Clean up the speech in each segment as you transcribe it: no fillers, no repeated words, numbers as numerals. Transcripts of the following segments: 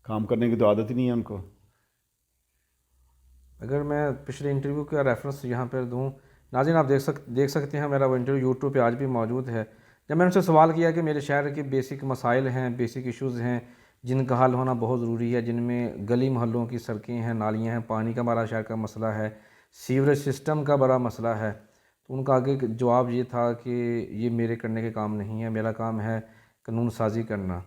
काम करने की तो आदत ही नहीं है उनको। अगर मैं पिछले इंटरव्यू का रेफरेंस यहाँ पर दूँ, नाज़रीन आप देख सकते हैं, मेरा वो इंटरव्यू यूट्यूब पे आज भी मौजूद है। जब मैंने उनसे सवाल किया कि मेरे शहर के बेसिक मसाइल हैं, बेसिक इश्यूज़ हैं जिनका हल होना बहुत ज़रूरी है, जिनमें गली मोहल्लों की सड़कें हैं, नालियाँ हैं, पानी का हमारा शहर का मसला है, सीवरेज सिस्टम का बड़ा मसला है, तो उनका आगे जवाब ये था कि ये मेरे करने के काम नहीं है, मेरा काम है कानून साजी करना,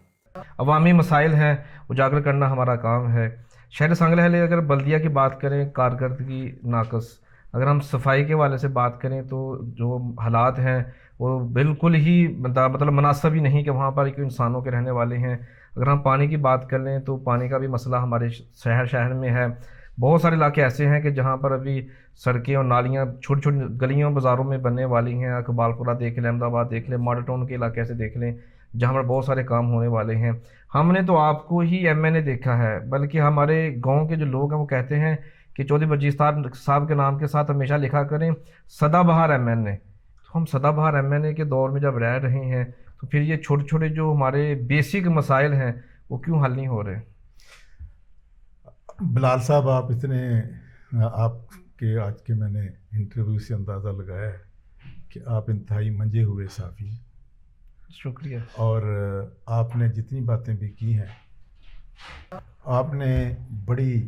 अवामी मसाइल हैं उजागर करना हमारा काम है। शहर संगलहले अगर बल्दिया की बात करें, कारकर्दगी नाकस, अगर हम सफाई के वाले से बात करें तो जो हालात हैं वो बिल्कुल ही मतलब मुनासिब ही नहीं कि वहाँ पर एक इंसानों के रहने वाले हैं। अगर हम पानी की बात कर लें तो पानी का भी मसला हमारे शहर शहर में है। बहुत सारे इलाके ऐसे हैं कि जहाँ पर अभी सड़कें और नालियाँ छोटी छोटी गलियों बाज़ारों में बनने वाली हैं। इकबालपुरा देख लें, अहमदाबाद देख लें, मॉडल टाउन के इलाके ऐसे देख लें जहाँ पर बहुत सारे काम होने वाले हैं। हमने तो आपको ही एमएनए देखा है, बल्कि हमारे गांव के जो लोग हैं वो कहते हैं कि चौधरी बलजीत साहब के नाम के साथ हमेशा लिखा करें सदाबहार एमएनए। तो हम सदाबहार एमएनए के दौर में जब रह रहे हैं तो फिर ये छोटे छोटे जो हमारे बेसिक मसाइल हैं वो क्यों हल नहीं हो रहे? बिलाल साहब, आप इतने आपके आज के मैंने इंटरव्यू से अंदाज़ा लगाया है कि आप इंतहाई मंजे हुए साफ़ी हैं। शुक्रिया। और आपने जितनी बातें भी की हैं, आपने बड़ी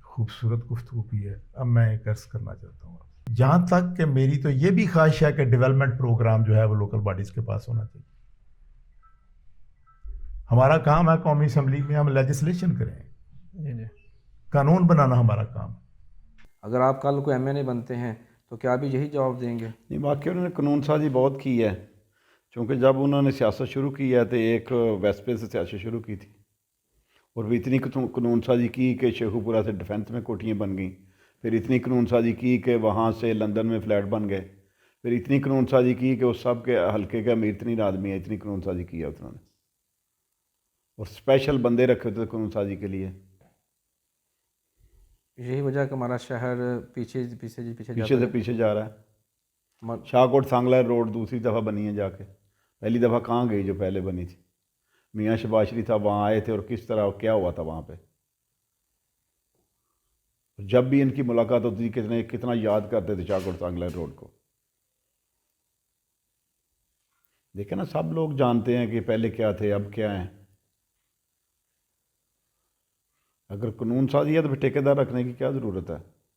खूबसूरत गुफ्तगू की है। अब मैं एक अर्ज़ करना चाहता हूँ, जहाँ तक कि मेरी तो ये भी ख्वाहिश है कि डेवलपमेंट प्रोग्राम जो है वो लोकल बॉडीज़ के पास होना चाहिए। हमारा काम है कौमी असम्बली में हम लेजिस्लेशन करें, जी जी। कानून बनाना हमारा काम। अगर आप कल को एमएनए बनते हैं तो क्या भी यही जवाब देंगे? नहीं, वाकई उन्होंने कानून साजी बहुत की है, क्योंकि जब उन्होंने सियासत शुरू की है तो एक वेस्पे से सियासत शुरू की थी, और भी इतनी कानून साजी की कि शेखुपुरा से डिफेंस में कोठियाँ बन गई, फिर इतनी कानून साजी की कि वहाँ से लंदन में फ़्लैट बन गए, फिर इतनी कानून साजी की कि उस सब के हल्के के अमीर तरीन आदमी है, इतनी कानून साजी की है उन्होंने, और स्पेशल बंदे रखे थे कानून साजी के लिए। यही वजह कि हमारा शहर पीछे पीछे पीछे पीछे जाता से है। पीछे जा रहा है। शाहकोट सांगला रोड दूसरी दफ़ा बनी है जाके, पहली दफ़ा कहाँ गई जो पहले बनी थी? मियाँ शबाज शरीफ साहब वहाँ आए थे और किस तरह क्या हुआ था वहाँ पे। जब भी इनकी मुलाकात होती थी कितने कितना याद करते थे शाहकोट सांगला रोड को। देखे ना, सब लोग जानते हैं कि पहले क्या थे अब क्या हैं। अगर कानून साजी है तो फिर ठेकेदार रखने की क्या ज़रूरत है?